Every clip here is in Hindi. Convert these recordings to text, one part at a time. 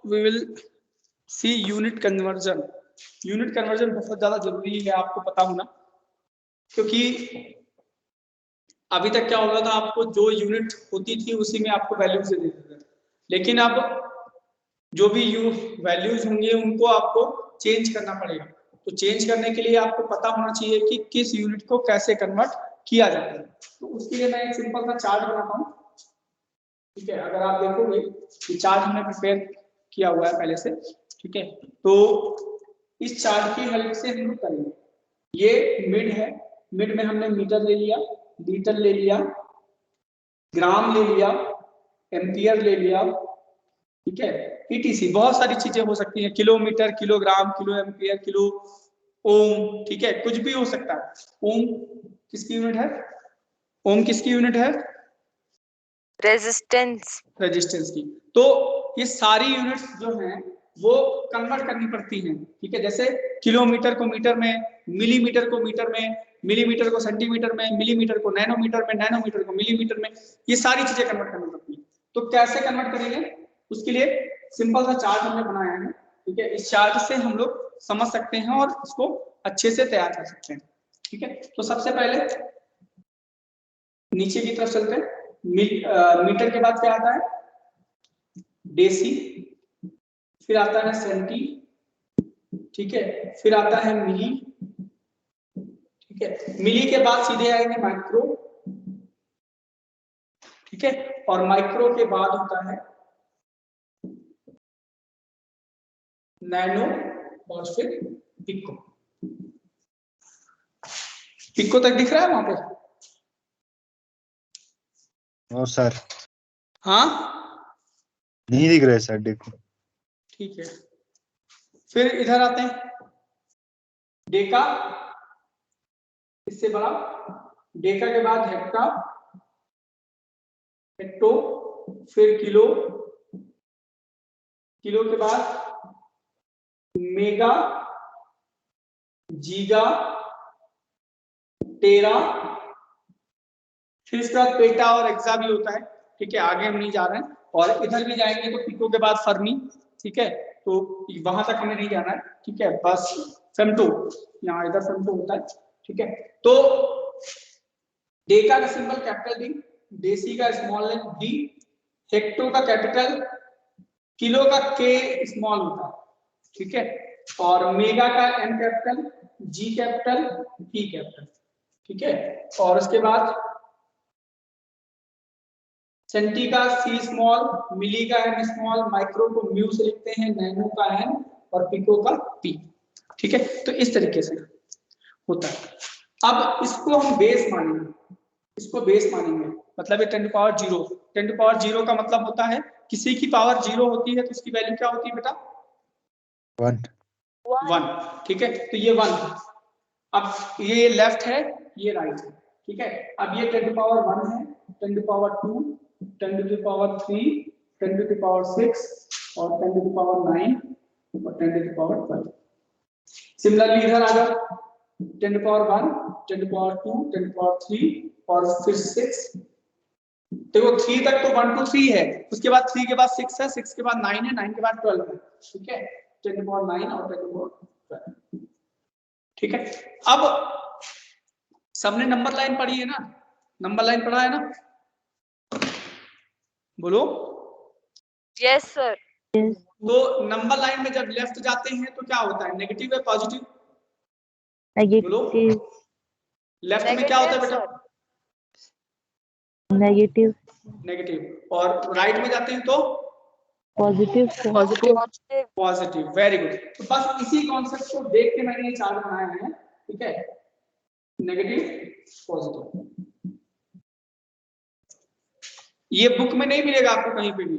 We will see unit conversion. Unit conversion बहुत ज्यादा जरूरी है आपको पता होना, क्योंकि अभी तक क्या होता था, आपको जो यूनिट होती थी उसी में आपको वैल्यूज दे देते थे, लेकिन अब जो भी वैल्यूज होंगे उनको आपको चेंज करना पड़ेगा। तो चेंज करने के लिए आपको पता होना चाहिए कि किस यूनिट को कैसे कन्वर्ट किया जाता है। तो उसके लिए मैं एक सिंपल सा चार्ट बनाता हूँ, ठीक है। अगर आप देखोगे ये चार्ट हमने प्रिपेयर किया हुआ है पहले से, ठीक है। तो इस चार्ट की हेल्प से हम लोग करेंगे। ये मिड है, मिड में हमने मीटर ले लिया, लीटर ले लिया, ग्राम ले लिया, एम्पियर ले लिया, ठीक है। ईटीसी बहुत सारी चीजें हो सकती हैं, kilometre, kilogram, kilo ampere, kilo ohm, ठीक है, कुछ भी हो सकता है। ओम किसकी यूनिट है? ओम किसकी यूनिट है? रेजिस्टेंस। रेजिस्टेंस की। तो ये सारी यूनिट्स जो हैं वो कन्वर्ट करनी पड़ती हैं, ठीक है। जैसे किलोमीटर को मीटर में, मिलीमीटर को मीटर में, मिलीमीटर को सेंटीमीटर में, मिलीमीटर को नैनोमीटर में, नैनोमीटर को मिलीमीटर में, ये सारी चीजें कन्वर्ट करनी पड़ती हैं। तो कैसे कन्वर्ट करेंगे, उसके लिए सिंपल सा चार्ट हमने बनाया है, ठीक है। इस चार्ट से हम लोग समझ सकते हैं और इसको अच्छे से तैयार कर सकते हैं, ठीक है। तो सबसे पहले नीचे की तरफ चलते हैं। मीटर के बाद क्या आता है? डेसी, फिर आता है सेंटी, ठीक है, फिर आता है मिली, ठीक है। मिली के बाद सीधे आएंगे माइक्रो, ठीक है, और माइक्रो के बाद होता है नैनो, और फिर पिको। पिको तक दिख रहा है वहां पे? ओ सर हाँ नहीं दिख रहा है सर, देखो। ठीक है। फिर इधर आते हैं, डेका, इससे बड़ा, डेका के बाद हेक्टा, हेक्टो, फिर किलो, किलो के बाद मेगा, जीगा, टेरा, फिर इसके बाद पेटा और एक्सा भी होता है, ठीक है। आगे हम नहीं जा रहे हैं, और इधर भी जाएंगे तो पिको के बाद फर्मी, ठीक है। तो वहां तक हमें नहीं जाना है, ठीक है, बस फेम्टो, यहाँ इधर फेम्टो होता है, ठीक है। तो डेका का सिंबल कैपिटल डी, डेसी का स्मॉल डी, हेक्टो का कैपिटल, किलो का के स्मॉल होता है, ठीक है, और मेगा का M capital, G capital, P capital, ठीक है। और उसके बाद सेंटी का सी स्मॉल, मिली का एम स्मॉल, माइक्रो को म्यू से लिखते हैं, नैनो का एन, और पिको का पी, ठीक है। तो इस तरीके से होता है। अब इसको हम बेस मानेंगे, इसको बेस मानेंगे, मतलब ये 10 पावर 0, 10 पावर 0 का मतलब होता है किसी की पावर 0 होती है तो उसकी वैल्यू क्या होती है बेटा? 1, ठीक है। तो ये 1, अब ये लेफ्ट है, ये राइट है, ठीक है। अब ये 10 पावर 1 है, 10 पावर 2, 10 पावर 3, 10 पावर 6, और 10 पावर 9, और 10 पावर 12। सिमिलरली इधर आ जाओ, 10 पावर 1, 10 पावर 2, 10 पावर 3, और फिर 6। देखो 3 तक तो 1 2 3 है, उसके बाद 3 के बाद 6 है, 6 के बाद 9 है, 9 के बाद 12 है, ठीक है। 10 पावर 9 और 10 पावर 12, ठीक है। अब सबने नंबर लाइन पढ़ी है ना? नंबर लाइन पढ़ा है ना? बोलो। Yes sir. तो नंबर लाइन में जब लेफ्ट जाते हैं तो क्या होता है, नेगेटिव या पॉजिटिव? बोलो। लेफ्ट में क्या होता है बेटा? नेगेटिव। नेगेटिव। और राइट में जाते हैं तो positive. Positive. Positive. Very good. तो बस इसी कॉन्सेप्ट को देख के मैंने ये चार्ट बनाया है, ठीक है, नेगेटिव पॉजिटिव। ये बुक में नहीं मिलेगा आपको, कहीं पे भी,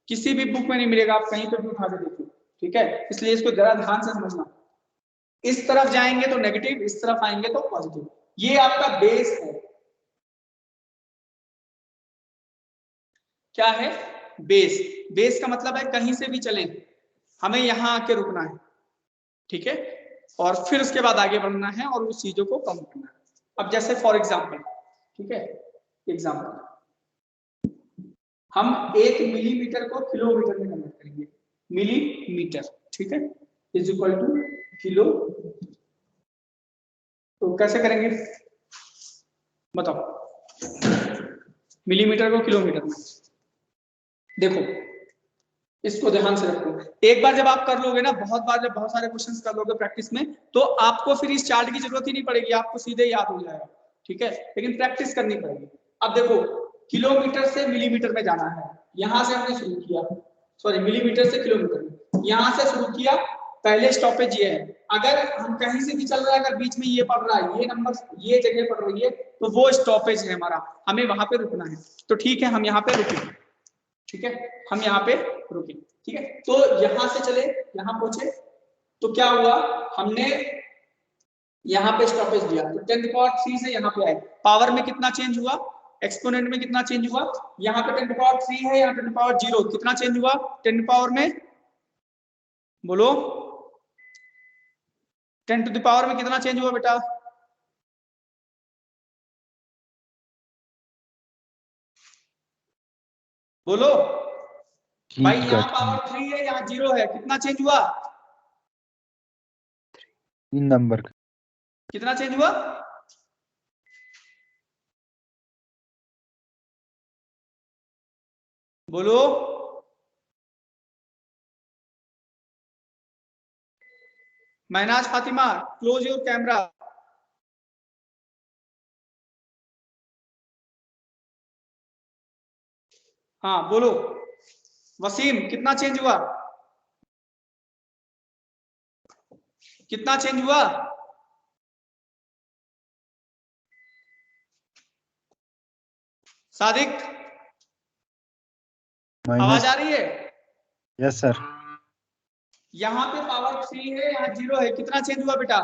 किसी भी बुक में नहीं मिलेगा, आप कहीं पे भी उठा के देखिए, ठीक है। इसलिए इसको जरा ध्यान से समझना। इस तरफ जाएंगे तो नेगेटिव, इस तरफ आएंगे तो पॉजिटिव। ये आपका बेस है। क्या है? बेस। बेस का मतलब है कहीं से भी चलें, हमें यहां आके रुकना है, ठीक है, और फिर उसके बाद आगे बढ़ना है और उस चीजों को कम करना है। अब जैसे फॉर एग्जांपल, ठीक है, एग्जांपल, हम 1 मिलीमीटर को किलोमीटर में कन्वर्ट करेंगे। मिलीमीटर, ठीक है, इज इक्वल टू किलो। तो कैसे करेंगे बताओ, मिलीमीटर को किलोमीटर में। देखो इसको ध्यान से रखो, एक बार जब आप कर लोगे ना, बहुत बार जब बहुत सारे क्वेश्चंस कर लोगे प्रैक्टिस में, तो आपको फिर इस चार्ट की जरूरत ही नहीं पड़ेगी, आपको सीधे याद हो जाएगा, ठीक है, लेकिन प्रैक्टिस करनी पड़ेगी। अब देखो किलोमीटर से मिलीमीटर में जाना है, यहां से हमने शुरू किया, सॉरी मिलीमीटर से किलोमीटर में यहां से शुरू किया, पहले स्टॉपेज ये है। अगर हम कहीं से भी चल रहा है, अगर बीच में ये पड़ रहा है, ये नंबर ये जगह पड़ रही है, तो वो स्टॉपेज है हमारा, हमें वहां पे रुकना है। तो ठीक है, हम यहाँ पे रुके, ठीक है, हम यहाँ पे रुके, ठीक है। तो यहां से चले, यहां पहुंचे, तो क्या हुआ, हमने यहाँ पे स्टॉपेज दिया, तो 10⁻³ से यहाँ पे आए, पावर में कितना चेंज हुआ, एक्सपोनेंट में कितना चेंज हुआ, यहाँ पे 10⁻³ है, यहाँ 10⁻0, कितना चेंज हुआ 10 पावर में, बोलो 10 टू द पावर में कितना चेंज हुआ बेटा, बोलो भाई, यहाँ पावर 3 है, यहाँ 0 है, कितना चेंज हुआ, 3 नंबर का कितना चेंज हुआ, बोलो Mahnaz Fatima, close your camera, हाँ बोलो वसीम, कितना चेंज हुआ, कितना चेंज हुआ, सादिक आवाज आ रही है, यस सर, यहाँ पे पावर 3 है, यहाँ 0 है, कितना चेंज हुआ बेटा,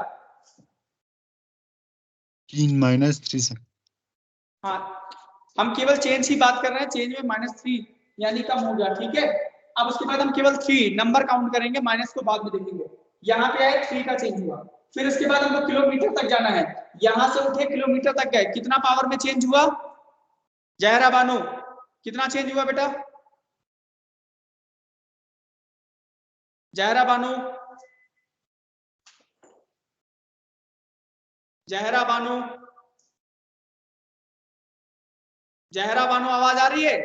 3 - 3 सर। हाँ हम केवल चेंज की बात कर रहे हैं, चेंज में -3 यानी कम हो गया, ठीक है। अब उसके बाद हम केवल 3 नंबर काउंट करेंगे, माइनस को बाद में देखेंगे। यहाँ पे आए 3 का चेंज हुआ, फिर उसके बाद हमको किलोमीटर तक जाना है, यहाँ से उठे किलोमीटर तक गए, कितना पावर में चेंज हुआ, जहरा बानो कितना चेंज हुआ बेटा, जहरा बानो, जहरा बानो, जहरा बानो आवाज आ रही है,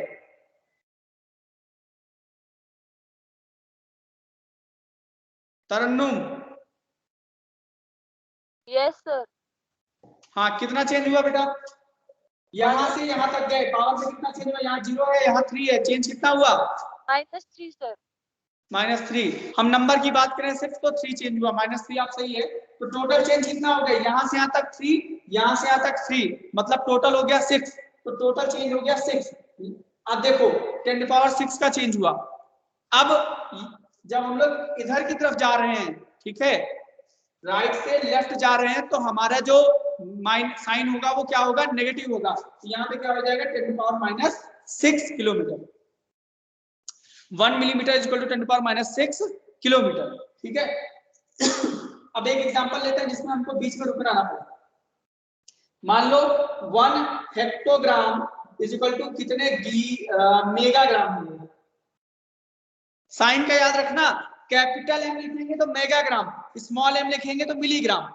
तरन्नुम, यस सर। हाँ कितना चेंज हुआ बेटा, यहां से यहां तक गए, पावर में कितना चेंज हुआ, यहाँ 0 है, यहाँ 3 है, चेंज कितना हुआ, -3 सर। -3। हम नंबर की बात करें सिर्फ तो 3 चेंज हुआ, -3 आप सही है, तो टोटल चेंज कितना हो गया, यहाँ से यहाँ तक 3, यहाँ से यहाँ तक 3, मतलब टोटल हो गया 6, तो टोटल चेंज हो गया 6। अब देखो 10⁻6 का चेंज हुआ। अब जब हम लोग इधर की तरफ जा रहे हैं, ठीक है, राइट से लेफ्ट जा रहे हैं, तो हमारा जो साइन होगा वो क्या होगा, नेगेटिव होगा, तो यहाँ पे क्या हो जाएगा 10⁻6 kilometre, 1 millimetre is equal to 10⁻6 kilometre, ठीक है। अब एक एग्जांपल लेते हैं जिसमें हमको बीच में रुकना ना पड़े, मान लो 1 हेक्टोग्राम इज इक्वल टू कितने मेगाग्राम मिलेगा, साइन का याद रखना, कैपिटल एम लिखेंगे तो मेगाग्राम, स्मॉल एम लिखेंगे तो मिलीग्राम,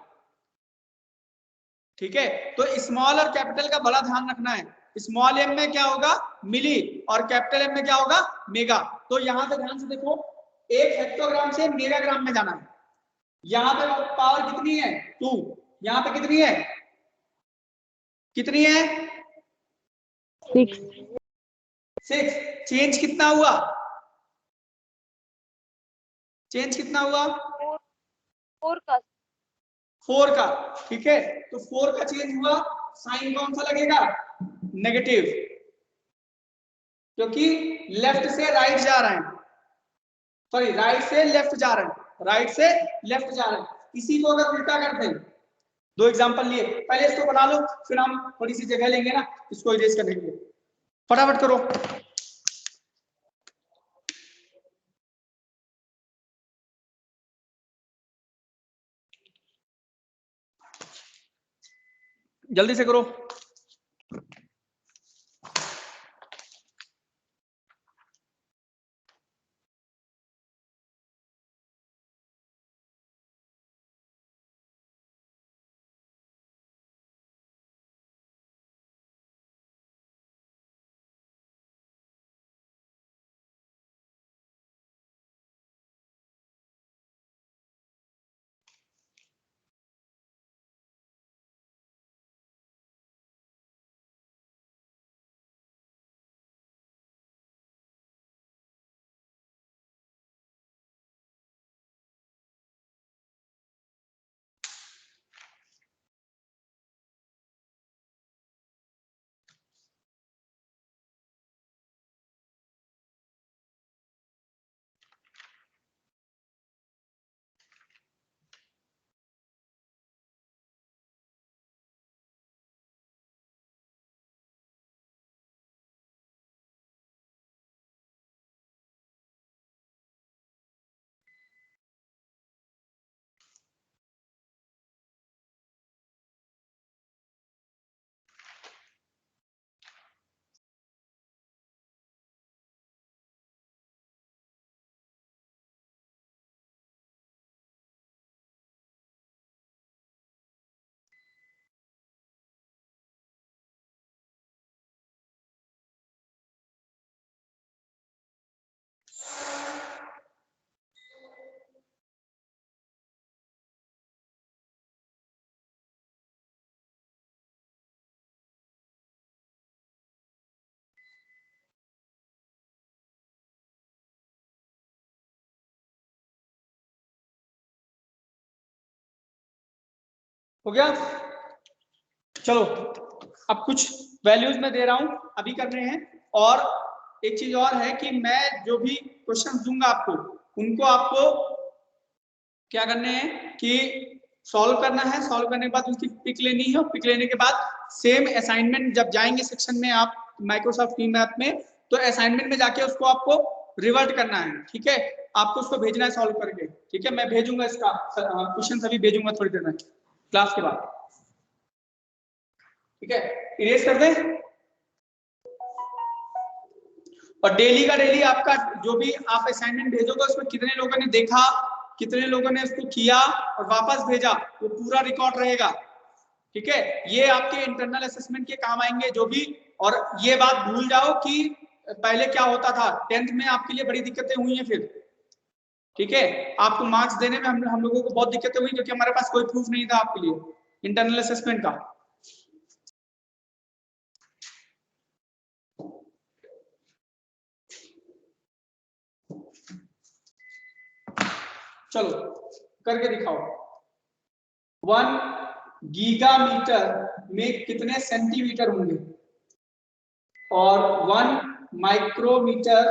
ठीक है। तो स्मॉल और कैपिटल का बड़ा ध्यान रखना है, स्मॉल एम में क्या होगा मिली और कैपिटल एम में क्या होगा मेगा। तो यहां पे ध्यान से देखो, 1 हेक्टोग्राम से मेगाग्राम में जाना है, यहाँ पे पावर कितनी है 2, यहाँ पे कितनी है, कितनी है 6, चेंज कितना हुआ, चेंज कितना हुआ 4 का, ठीक है। तो 4 का चेंज हुआ, साइन कौन सा लगेगा, नेगेटिव, क्योंकि लेफ्ट से राइट जा रहे हैं, सॉरी राइट से लेफ्ट जा रहे हैं, राइट से लेफ्ट जा रहे हैं। इसी को अगर उल्टा करते हैं, 2 एग्जांपल लिए, पहले इसको बना लो, फिर हम थोड़ी सी जगह लेंगे ना, इसको इरेज कर देंगे, फटाफट करो, जल्दी से करो। हो गया। चलो अब कुछ वैल्यूज मैं दे रहा हूं, अभी करने हैं। और एक चीज और है कि मैं जो भी क्वेश्चन दूंगा आपको, उनको आपको क्या करने हैं कि सॉल्व करना है। सॉल्व करने के बाद उसकी पिक लेनी है, और पिक लेने के बाद सेम असाइनमेंट जब जाएंगे सेक्शन में आप माइक्रोसॉफ्ट टीम ऐप में, तो असाइनमेंट में जाके उसको आपको रिवर्ट करना है, ठीक है। आपको उसको भेजना है सॉल्व करके, ठीक है। मैं भेजूंगा इसका क्वेश्चन अभी भेजूंगा थोड़ी देर में क्लास के बाद, ठीक है। इरेज कर दें। और डेली का डेली आपका जो भी आप असाइनमेंट भेजोगे उसमें कितने लोगों ने देखा, कितने लोगों ने उसको किया और वापस भेजा, वो पूरा रिकॉर्ड रहेगा, ठीक है। ये आपके इंटरनल असेसमेंट के काम आएंगे जो भी। और ये बात भूल जाओ कि पहले क्या होता था, 10th में आपके लिए बड़ी दिक्कतें हुई हैं फिर, ठीक है। आपको मार्क्स देने में हम लोगों को बहुत दिक्कतें हुई, क्योंकि हमारे पास कोई प्रूफ नहीं था आपके लिए इंटरनल असेसमेंट का। चलो करके दिखाओ। 1 गीगामीटर में कितने सेंटीमीटर होंगे, और 1 माइक्रोमीटर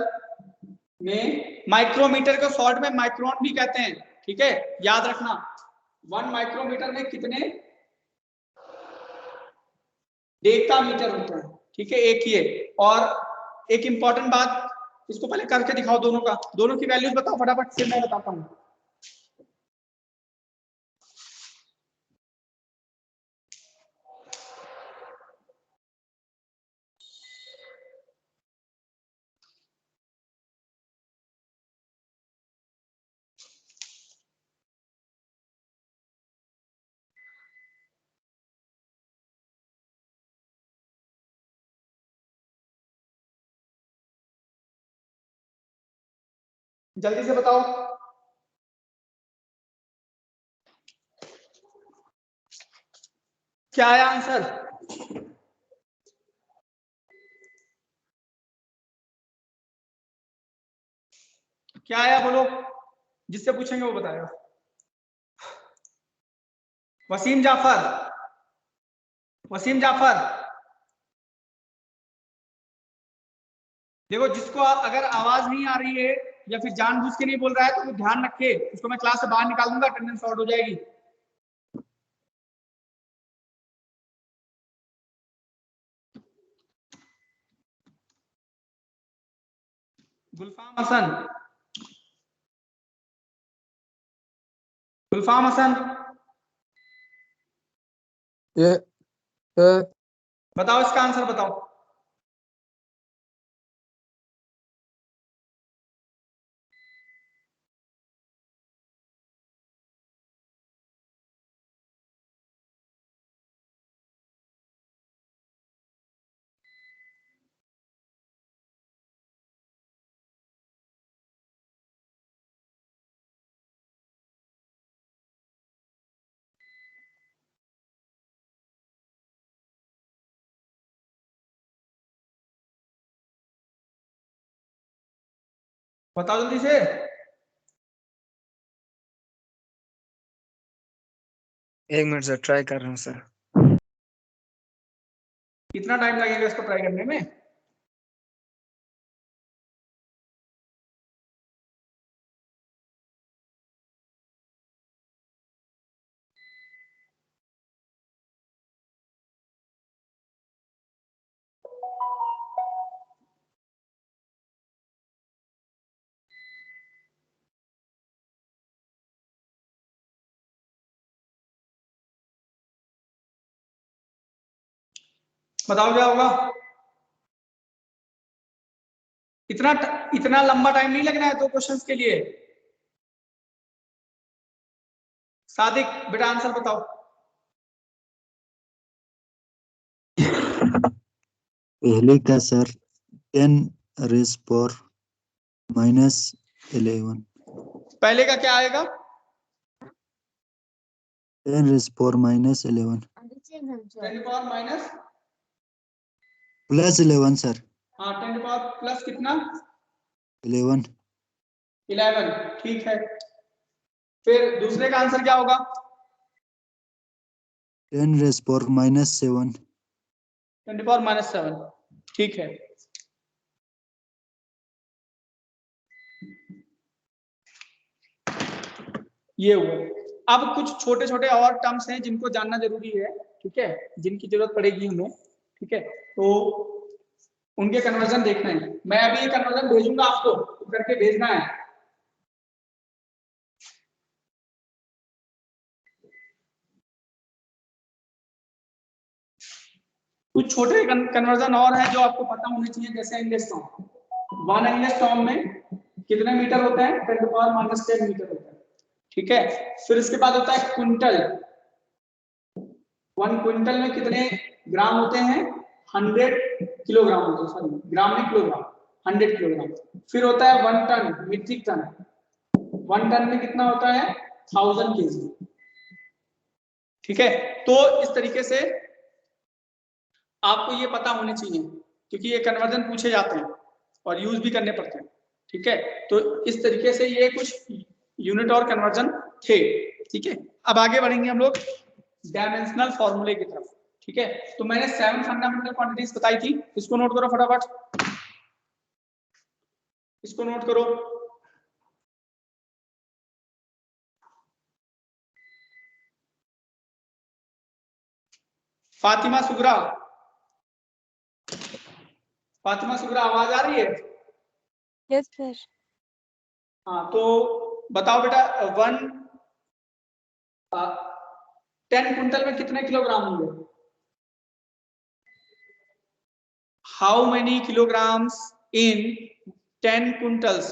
में, माइक्रोमीटर को शॉर्ट में माइक्रोन भी कहते हैं, ठीक है, याद रखना। 1 माइक्रोमीटर में कितने डेकामीटर होते हैं, ठीक है, एक ही है। और एक इंपॉर्टेंट बात, इसको पहले करके दिखाओ दोनों का, दोनों की वैल्यूज बताओ फटाफट से, मैं बताता हूँ। जल्दी से बताओ। क्या आया आंसर? क्या आया बोलो, जिससे पूछेंगे वो बताएगा। वसीम जाफर, वसीम जाफर। देखो जिसको अगर आवाज नहीं आ रही है या फिर जानबूझ के नहीं बोल रहा है तो वो ध्यान रखे, उसको मैं क्लास से बाहर निकाल दूंगा, अटेंडेंस शॉर्ट हो जाएगी। गुलफाम हसन, गुलफाम हसन, ये बताओ इसका आंसर बताओ। बताओ जल्दी से। एक मिनट सर, ट्राई कर रहा हूँ सर। कितना टाइम लगेगा इसको ट्राई करने में? बताओ क्या होगा। इतना इतना लंबा टाइम नहीं लगना है 2 क्वेश्चंस के लिए। सादिक बेटा आंसर बताओ। पहले का सर 10⁻⁻11 पहले का क्या आएगा? 10⁻⁻11 10⁻⁻, +11 सर, हाँ 10 प्लस कितना? 11। 11, ठीक है। फिर दूसरे का आंसर क्या होगा? 10⁻⁻7 10⁻⁻7 ठीक है। ये हुआ। अब कुछ छोटे छोटे और टर्म्स हैं जिनको जानना जरूरी है, ठीक है, जिनकी जरूरत पड़ेगी हमें, ठीक है, तो उनके कन्वर्जन देखना है। मैं अभी ये कन्वर्जन भेजूंगा आपको, तो करके भेजना है। कुछ छोटे कन्वर्जन और है जो आपको पता होने चाहिए, जैसे एंगस्ट्रॉम। 1 एंगस्ट्रॉम में कितने मीटर होते हैं? 10⁻⁻10 मीटर होता है, ठीक है। फिर इसके बाद होता है क्विंटल। 1 क्विंटल में कितने ग्राम होते हैं? 100 किलोग्राम होते हैं, सॉरी ग्राम में किलोग्राम, 100 किलोग्राम। फिर होता है 1 टन, मीट्रिक टन। 1 टन में कितना होता है? 1000 केजी, ठीक है। तो इस तरीके से आपको ये पता होने चाहिए, क्योंकि ये कन्वर्जन पूछे जाते हैं और यूज भी करने पड़ते हैं, ठीक है। तो इस तरीके से ये कुछ यूनिट और कन्वर्जन थे, ठीक है। अब आगे बढ़ेंगे हम लोग डायमेंशनल फॉर्मूले की तरफ, ठीक है। तो मैंने 7 फंडामेंटल क्वांटिटीज बताई थी, इसको नोट करो फटाफट, इसको नोट करो। फातिमा सुगरा, फातिमा सुगरा आवाज आ रही है? Yes sir. हाँ, तो बताओ बेटा, 10 क्विंटल में कितने किलोग्राम होंगे? How many kilograms in 10 quintals?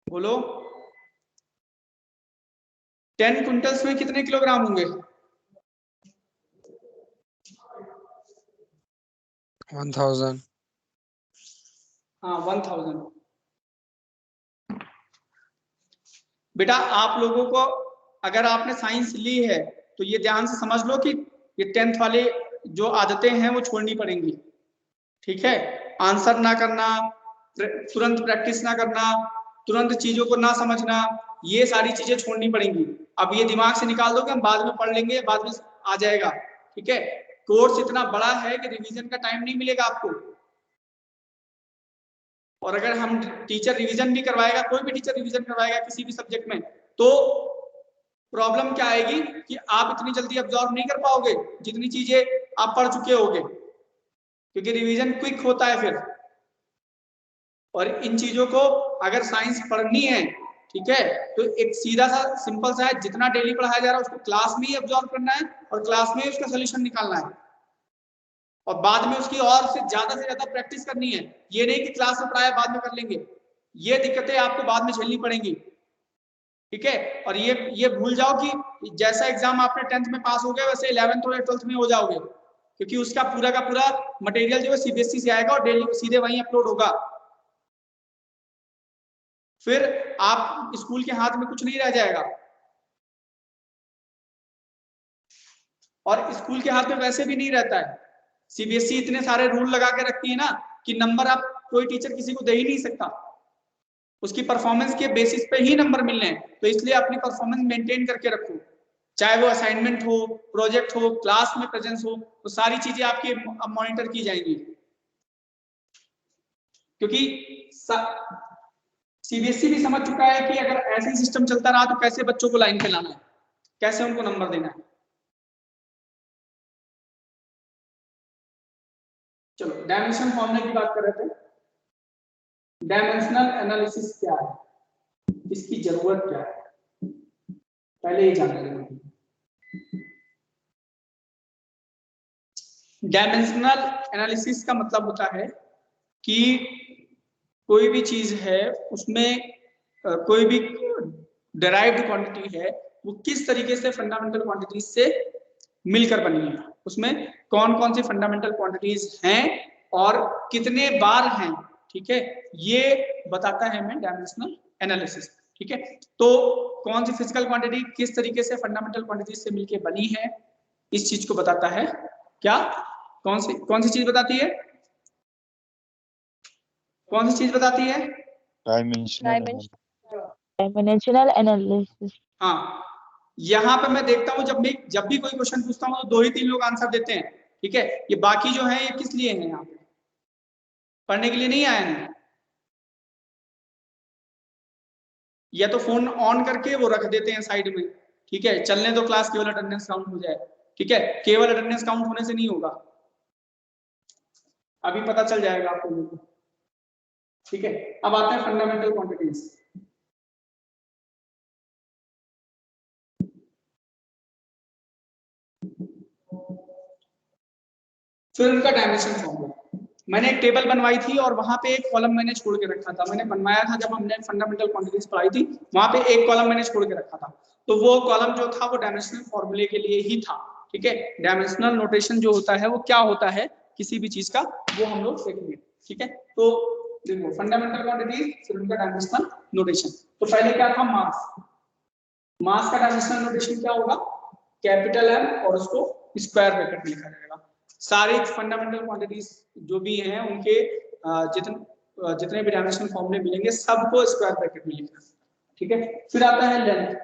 बोलो, 10 क्विंटल्स में कितने किलोग्राम होंगे? 1000। हाँ, 1000। बेटा आप लोगों को, अगर आपने साइंस ली है तो ये ध्यान से समझ लो कि ये 10th वाले जो आदतें हैं वो छोड़नी पड़ेंगी, ठीक है। आंसर ना करना, तुरंत प्रैक्टिस ना करना, तुरंत चीजों को ना समझना, ये सारी चीजें छोड़नी पड़ेंगी। अब ये दिमाग से निकाल दो कि हम बाद में पढ़ लेंगे, बाद में आ जाएगा, ठीक है। कोर्स इतना बड़ा है कि रिवीजन का टाइम नहीं मिलेगा आपको, और अगर हम टीचर रिवीजन भी करवाएगा, कोई भी टीचर रिवीजन करवाएगा किसी भी सब्जेक्ट में, तो प्रॉब्लम क्या आएगी कि आप इतनी जल्दी अब्सॉर्ब नहीं कर पाओगे जितनी चीजें आप पढ़ चुके होगे, क्योंकि रिवीजन क्विक होता है फिर। और इन चीजों को अगर साइंस पढ़नी है, ठीक है, तो एक सीधा सा सिंपल सा है, जितना डेली पढ़ाया जा रहा है उसको क्लास में ही अब्सॉर्ब करना है और क्लास में ही उसका सोल्यूशन निकालना है, और बाद में उसकी और से ज्यादा प्रैक्टिस करनी है। ये नहीं कि क्लास में पढ़ाया बाद में कर लेंगे, ये दिक्कतें आपको बाद में झेलनी पड़ेंगी, ठीक है। और ये भूल जाओ कि जैसा एग्जाम आपने 10th में पास हो गया वैसे 11th और 12th में हो जाओगे, क्योंकि उसका पूरा का पूरा मटेरियल जो है सीबीएसई से आएगा और डेली सीधे वहीं अपलोड होगा। फिर आप स्कूल के हाथ में कुछ नहीं रह जाएगा, और स्कूल के हाथ में वैसे भी नहीं रहता है। सीबीएसई इतने सारे रूल लगा के रखती है ना कि नंबर आप कोई टीचर किसी को दे ही नहीं सकता, उसकी परफॉर्मेंस के बेसिस पे ही नंबर मिलने हैं। तो इसलिए अपनी परफॉर्मेंस मेंटेन करके रखो, चाहे वो असाइनमेंट हो, प्रोजेक्ट हो, क्लास में प्रेजेंस हो, तो सारी चीजें आपकी मॉनिटर की जाएंगी, क्योंकि सीबीएसई भी समझ चुका है कि अगर ऐसे ही सिस्टम चलता रहा तो कैसे बच्चों को लाइन पे लाना है, कैसे उनको नंबर देना है। चलो डायमेंशन फॉर्मूले की बात कर रहे थे। डायमेंशनल एनालिसिस क्या है, इसकी जरूरत क्या है, पहले ये जानना जरूरी है। डायमेंशनल एनालिसिस का मतलब होता है कि कोई भी चीज है उसमें कोई भी डेराइव्ड क्वांटिटी है वो किस तरीके से फंडामेंटल क्वांटिटीज से मिलकर बनी है, उसमें कौन कौन सी फंडामेंटल क्वांटिटीज हैं और कितने बार हैं, ठीक है, ये बताता है हमें डायमेंशनल एनालिसिस, ठीक है। तो कौन सी फिजिकल क्वांटिटी किस तरीके से फंडामेंटल क्वांटिटीज से मिलकर बनी है, इस चीज को बताता है। क्या, कौन सी चीज बताती है, कौन सी चीज बताती है? Dimensional dimensional analysis. हाँ, यहाँ पे मैं देखता हूँ जब भी कोई क्वेश्चन पूछता हूँ तो 2 ही 3 लोग आंसर देते हैं, ठीक है। ये बाकी जो है ये किस लिए है, यहाँ पे पढ़ने के लिए नहीं आए हैं, या तो फोन ऑन करके वो रख देते हैं साइड में, ठीक है। चलने दो क्लास, केवल अटेंडेंस काउंट हो जाए, ठीक है। केवल अटेंडेंस काउंट होने से नहीं होगा, अभी पता चल जाएगा आप लोगों को, ठीक है। अब आते हैं फंडामेंटल क्वांटिटीज। फिर उनका डायमेंशन फॉर्मूला, मैंने एक टेबल बनवाई थी और वहां पे एक कॉलम मैंने छोड़ के रखा था, मैंने बनवाया था जब हमने फंडामेंटल क्वांटिटीज पढ़ाई थी, वहां पे एक कॉलम मैंने छोड़ के रखा था, तो वो कॉलम जो था वो डायमेंशनल फॉर्मूले के लिए ही था, ठीक है। डायमेंशनल नोटेशन जो होता है वो क्या होता है किसी भी चीज का, वो हम लोग देखेंगे, ठीक है। तो देखो फंडामेंटल क्वांटिटीज, फिर उनका डायमेंशनल नोटेशन। तो पहले क्या था, मास। मास का डायमेंशनल नोटेशन क्या होगा, कैपिटल एम और उसको स्क्वायर ब्रैकेट में लिखा जाएगा। सारे फंडामेंटल क्वांटिटीज जो भी हैं उनके जितने भी डायमेंशनल फॉर्मूले मिलेंगे सबको स्क्वायर ब्रैकेट में लिखना, ठीक है। फिर आता है लेंथ।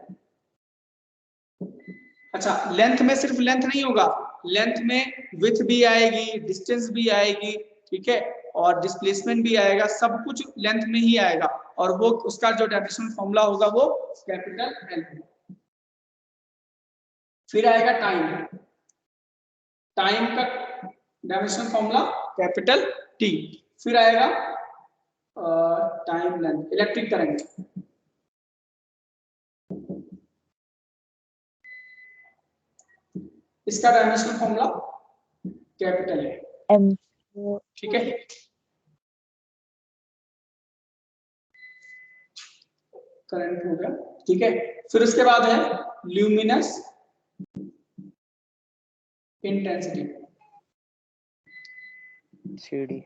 अच्छा, लेंथ में सिर्फ लेंथ नहीं होगा, लेंथ में विड्थ भी आएगी, डिस्टेंस भी आएगी, ठीक है, और डिस्प्लेसमेंट भी आएगा, सब कुछ लेंथ में ही आएगा, और वो उसका जो डायमेंशनल फॉर्मूला होगा वो कैपिटल एल। फिर आएगा टाइम, टाइम का डायमेंशनल फॉर्मूला कैपिटल टी। फिर आएगा टाइम लेंथ, इलेक्ट्रिक करंट, इसका डायमेंशनल फॉर्मूला कैपिटल एम, ठीक है। करंट हो गया, ठीक है। फिर उसके बाद है luminous intensity, CD,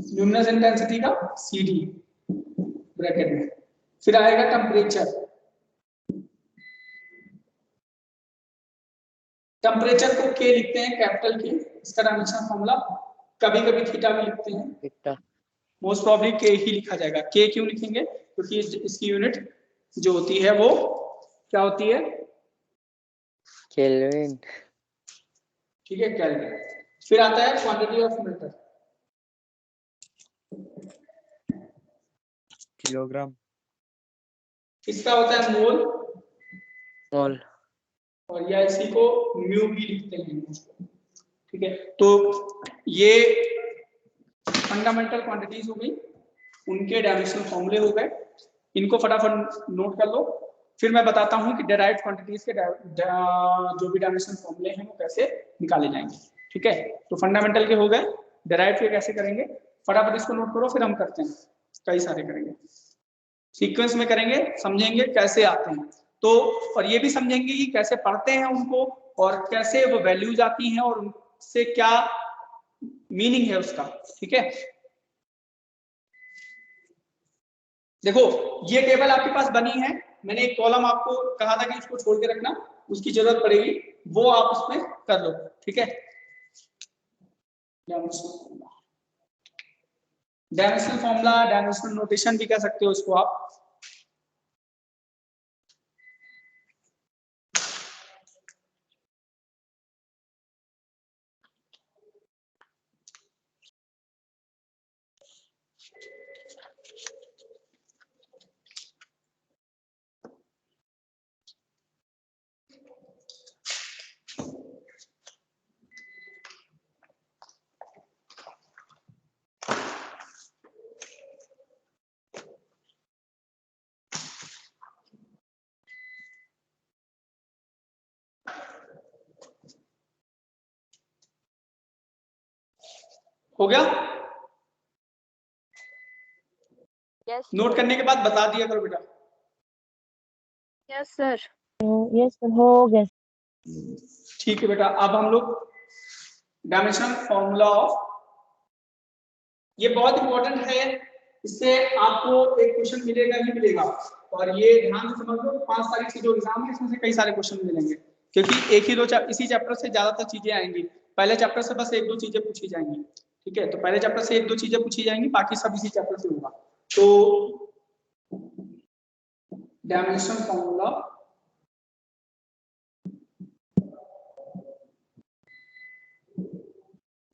luminous intensity का सीडी ब्रैकेट में। फिर आएगा टेम्परेचर, टेम्परेचर को के लिखते हैं कैपिटल के, इसका डायमेंशनल फॉर्मूला कभी कभी थीटा भी लिखते हैं, थीटा, मोस्ट प्रॉब्ली के ही लिखा जाएगा। के क्यों लिखेंगे, क्योंकि इसकी यूनिट जो होती है वो क्या होती है, केल्विन, ठीक है, केल्विन। फिर आता है क्वांटिटी ऑफ मैटर, किलोग्राम, इसका होता है मोल, मोल, और या इसी को म्यू भी लिखते हैं, ठीक है। तो ये फंडामेंटल क्वांटिटीज हो गई, उनके डायमेंशनल फॉर्मूले हो गए, इनको फटाफट नोट कर लो। फिर मैं बताता हूं कि डेराइव्ड क्वांटिटीज के जो भी डायमेंशनल फॉर्मूले हैं वो कैसे निकाले जाएंगे, ठीक है। तो फंडामेंटल के हो गए, डेराइव्ड के कैसे करेंगे, फटाफट इसको नोट करो, फिर हम करते हैं, कई सारे करेंगे, सीक्वेंस में करेंगे, समझेंगे कैसे आते हैं, तो और ये भी समझेंगे कि कैसे पढ़ते हैं उनको, और कैसे वो वैल्यूज आती हैं और उनसे क्या मीनिंग है उसका, ठीक है। देखो ये टेबल आपके पास बनी है, मैंने एक कॉलम आपको कहा था कि इसको छोड़ के रखना, उसकी जरूरत पड़ेगी, वो आप उसमें कर लो, ठीक है। डायमेंशनल फॉर्मूला, डायमेंशनल नोटेशन भी कह सकते हो इसको आप। हो गया, Yes. नोट करने के बाद बता दिया करो बेटा। Yes, sir. यस सर, हो गया। ठीक है बेटा, अब हम लोग डायमेंशनल फॉर्मूला ऑफ, ये बहुत इंपॉर्टेंट है, इससे आपको एक क्वेश्चन मिलेगा ही मिलेगा, और ये ध्यान से समझ लो, 5 तारीख से जो एग्जाम है इसमें से कई सारे क्वेश्चन मिलेंगे, क्योंकि एक ही दो इसी चैप्टर से ज्यादातर चीजें आएंगी, पहले चैप्टर से बस 1-2 चीजें पूछी जाएंगी, ठीक है। तो पहले चैप्टर से 1-2 चीजें पूछी जाएंगी, बाकी सब इसी चैप्टर से होगा। तो dimensional formula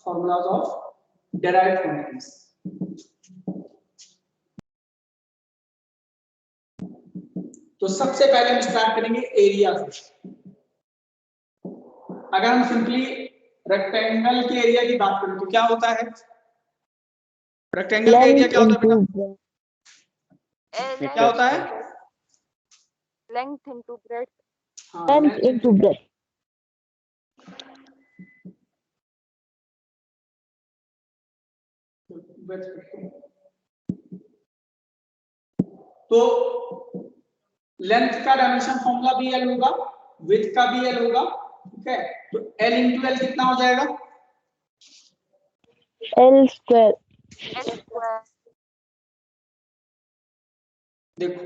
formulas of derived quantities. तो सबसे पहले हम स्टार्ट करेंगे एरिया से। अगर हम सिंपली रेक्टेंगल के एरिया की बात करें तो क्या होता है? रेक्टेंगल का एरिया क्या होता है बेटा? क्या होता है? Length into breadth. हाँ, Length into breadth. तो लेंथ का डायमेंशन फॉर्मूला भी एल होगा, विड्थ का भी एल होगा, ठीक है? तो एल इंटू एल कितना हो जाएगा? L square. L square. देखो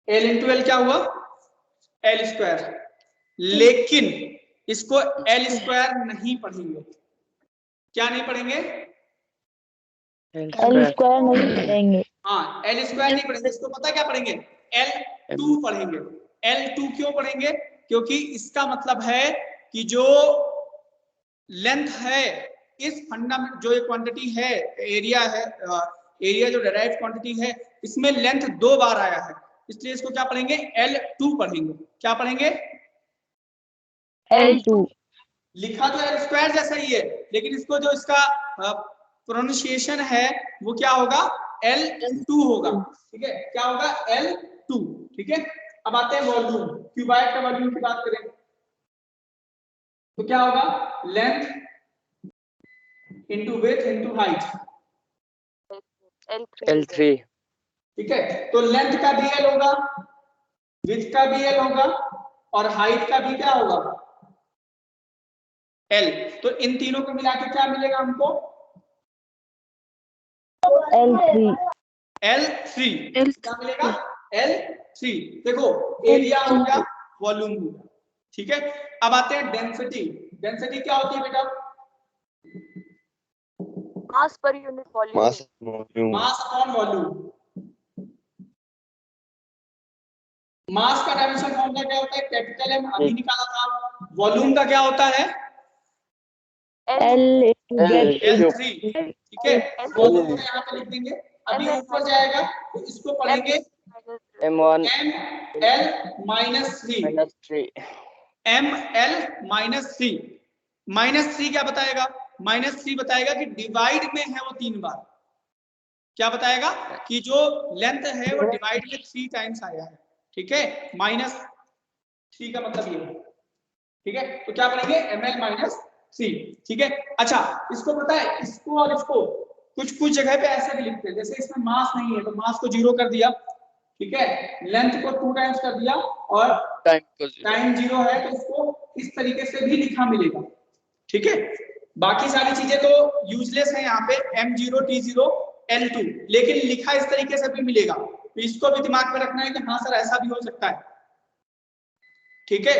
एल इंटू एल क्या हुआ? L square. लेकिन इसको एल स्क्वायर नहीं पढ़ेंगे। क्या नहीं पढ़ेंगे? L square नहीं पढ़ेंगे। हाँ, एल स्क्वायर नहीं पढ़ेंगे, इसको पता क्या पढ़ेंगे? L2 पढ़ेंगे। L2 क्यों पढ़ेंगे? क्योंकि इसका मतलब है कि जो लेंथ है इस फंडामेंट, जो ये क्वांटिटी है, एरिया है, एरिया जो डेराइव क्वांटिटी है, इसमें लेंथ 2 बार आया है, इसलिए इसको क्या पढ़ेंगे? L2 पढ़ेंगे। क्या पढ़ेंगे? L2. लिखा तो एल स्क्वायर जैसा ही है, लेकिन इसको जो इसका प्रोनाउंसिएशन है वो क्या होगा? L2 होगा, ठीक है? क्या होगा? L2, ठीक है? अब आते हैं वॉल्यूम। क्यूबाइड का वॉल्यूम की बात करें तो क्या होगा? Length into width into height, L3 ठीक है? तो लेंथ का भी एल होगा, विड्थ का भी एल होगा और हाइट का भी क्या होगा? एल। तो इन तीनों को मिला के क्या मिलेगा हमको? L3. L3 क्या मिलेगा? L3। देखो एरिया हो गया, वॉल्यूम हो गया, ठीक है? अब आते हैं डेंसिटी। डेंसिटी क्या होती है बेटा? Mass per unit volume. Mass upon volume. Mass का डायमेंशन फॉर्मूला क्या होता है? कैपिटल एम अभी निकाला था। वॉल्यूम का क्या होता है? L into breadth. L3, ठीक है? वॉल्यूम को यहाँ पे लिख देंगे। अभी ऊपर जाएगा तो इसको पढ़ेंगे M1 ML minus 3। ML minus 3। Minus 3 क्या बताएगा? माइनस 3 बताएगा कि डिवाइड में है वो 3 बार। क्या बताएगा? कि जो लेंथ है वो डिवाइड में 3 टाइम्स आया है, ठीक है? -3 का मतलब ये है, ठीक है? तो क्या पढ़ेंगे? ML माइनस 3, ठीक है? अच्छा, इसको पता है, इसको और इसको कुछ जगह पे ऐसे भी लिखते हैं, जैसे इसमें मास नहीं है तो मास को 0 कर दिया, ठीक है? लेंथ को 2 टाइम्स कर दिया और टाइम 0 है तो इसको इस तरीके से भी लिखा मिलेगा, ठीक है? बाकी सारी चीजें तो यूजलेस है यहाँ पे, M0 T0 L2, लेकिन लिखा इस तरीके से भी मिलेगा, तो इसको भी दिमाग में रखना है कि हाँ सर ऐसा भी हो सकता है, ठीक है?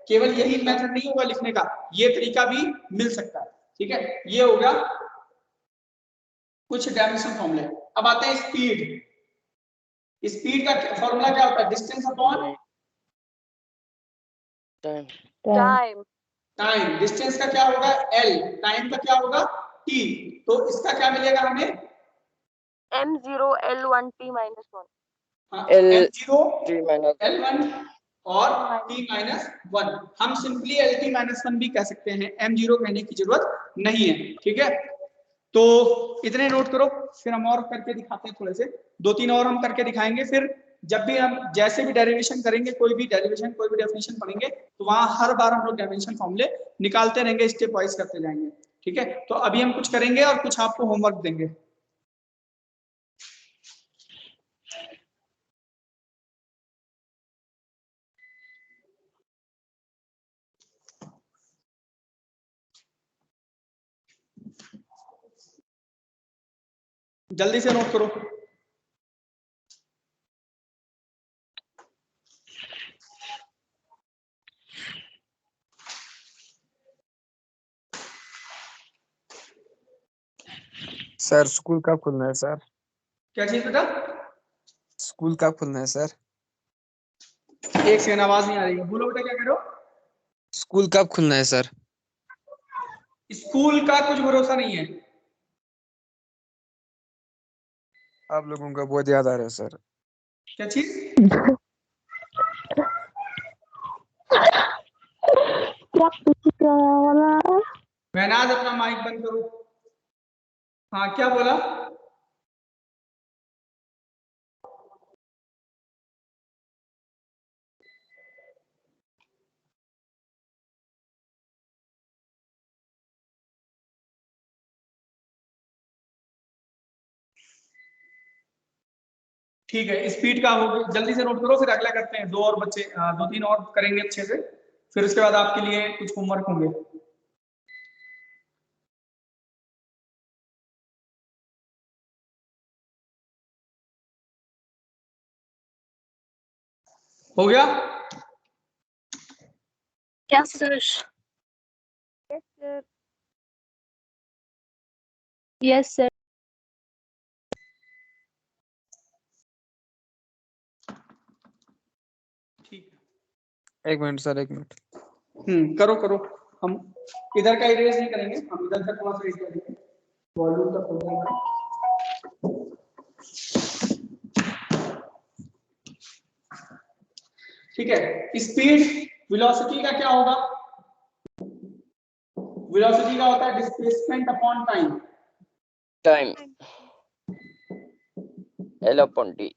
केवल यही मेथड नहीं होगा लिखने का, ये तरीका भी मिल सकता है, ठीक है? ये हो गया कुछ डायमेंशन फॉर्मूले। अब आते हैं स्पीड। स्पीड का फॉर्मूला क्या होता है? Distance upon time. Time. Distance का क्या होगा? L। टाइम का क्या होगा? T। तो इसका क्या मिलेगा हमें? M0 L1 T -1। M0 L1 और T-1। हम सिंपली LT-1 भी कह सकते हैं, M0 कहने की जरूरत नहीं है, ठीक है? तो इतने नोट करो, फिर हम और करके दिखाते हैं, थोड़े से 2-3 और हम करके दिखाएंगे। फिर जब भी हम जैसे भी डेरिवेशन करेंगे, कोई भी डेरिवेशन, कोई भी डेफिनेशन पढ़ेंगे, तो वहां हर बार हम लोग डायमेंशन फॉर्मूले निकालते रहेंगे, स्टेप वाइज करते जाएंगे, ठीक है? तो अभी हम कुछ करेंगे और कुछ आपको होमवर्क देंगे। जल्दी से नोट करो। सर स्कूल कब खुलना है सर? क्या चीज बेटा? स्कूल कब खुलना है सर? एक सेकंड, आवाज नहीं आ रही है, बोलो बेटा क्या कह रहे हो? स्कूल कब खुलना है सर? स्कूल का कुछ भरोसा नहीं है। आप लोगों का बहुत याद आ रहा है सर। क्या चीज? क्या कुछ वाला? महनाज अपना माइक बंद करो। हाँ क्या बोला? ठीक है, स्पीड का हो गया, जल्दी से नोट करो, फिर अगला करते हैं। 2-3 और करेंगे अच्छे से, फिर उसके बाद आपके लिए कुछ होमवर्क होंगे। हो गया? Yes, sir. Yes, sir. Yes, sir. ठीक है, 1 मिनट सर, 1 मिनट। करो करो। हम इधर का इरेज नहीं करेंगे, हम इधर का थोड़ा सा इरेज करेंगे। वॉल्यूम का प्रॉब्लम है। ठीक है, स्पीड वेलोसिटी का क्या होगा? वेलोसिटी का होता है displacement upon time. Time L upon T।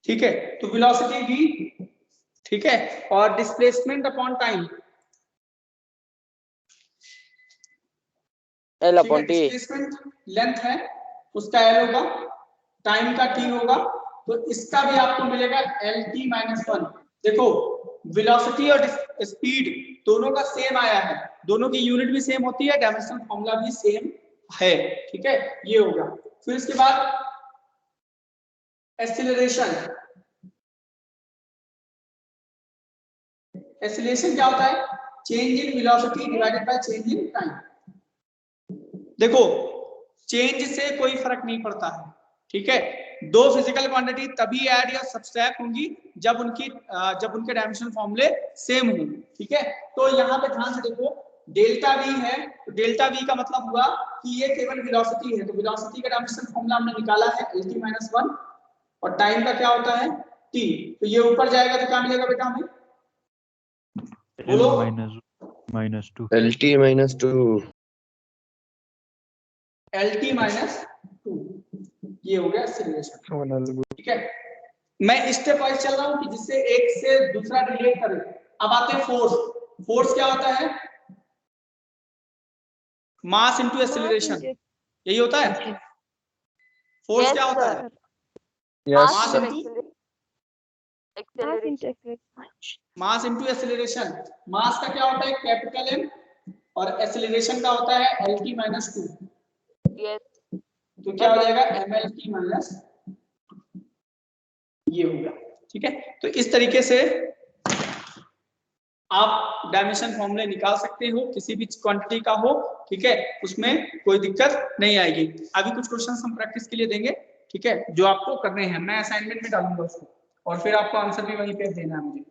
ठीक है, तो वेलोसिटी v, ठीक है, और displacement upon time L upon T। Displacement length है उसका l होगा, टाइम का t होगा, तो इसका भी आपको मिलेगा LT-1। देखो वेलोसिटी और स्पीड दोनों का सेम आया है, दोनों की यूनिट भी सेम होती है, डायमेंशनल फॉर्मूला भी सेम है। ठीक है, ये होगा। फिर इसके बाद एक्सीलरेशन। एक्सीलरेशन क्या होता है? Change in velocity divided by change in time. देखो चेंज से कोई फर्क नहीं पड़ता है, ठीक है। दो फिजिकल क्वांटिटी तभी ऐड या सब्सट्रैक्ट होंगी जब उनके डायमेंशनल फॉर्मूले सेम होंगे, ठीक है। तो यहाँ पे ध्यान से देखो, डेल्टा वी है, तो डेल्टा वी का मतलब हुआ कि ये केवल वेलोसिटी है, तो वेलोसिटी का डायमेंशनल फॉर्मूला हमने निकाला है LT-1, और टाइम का क्या होता है t। तो ये ऊपर जाएगा तो क्या मिलेगा बेटा हमें? बोलो। -2 LT-2 LT-2, ये हो गया एक्सीलरेशन, ठीक है। मैं स्टेप वाइज चल रहा हूं कि जिससे एक से दूसरा रिलेट करे। अब आते हैं फोर्स। फोर्स क्या होता है? मास इनटू एक्सीलरेशन, यही होता है। फोर्स क्या होता है? Yes mass sir. Into Acceleration. Mass into acceleration. Mass का क्या होता है? कैपिटल M, और एक्सीलरेशन का होता है LT-2। Yes. तो क्या हो जाएगा? MLT-, ये हो गया, ठीक है। तो इस तरीके से आप डायमेंशन फॉर्मूले निकाल सकते हो, किसी भी क्वांटिटी का हो, ठीक है, उसमें कोई दिक्कत नहीं आएगी। अभी कुछ क्वेश्चंस हम प्रैक्टिस के लिए देंगे, ठीक है, जो आपको करने हैं। मैं असाइनमेंट में डालूंगा उसको, और फिर आपको आंसर भी वहीं पे देना है मुझे।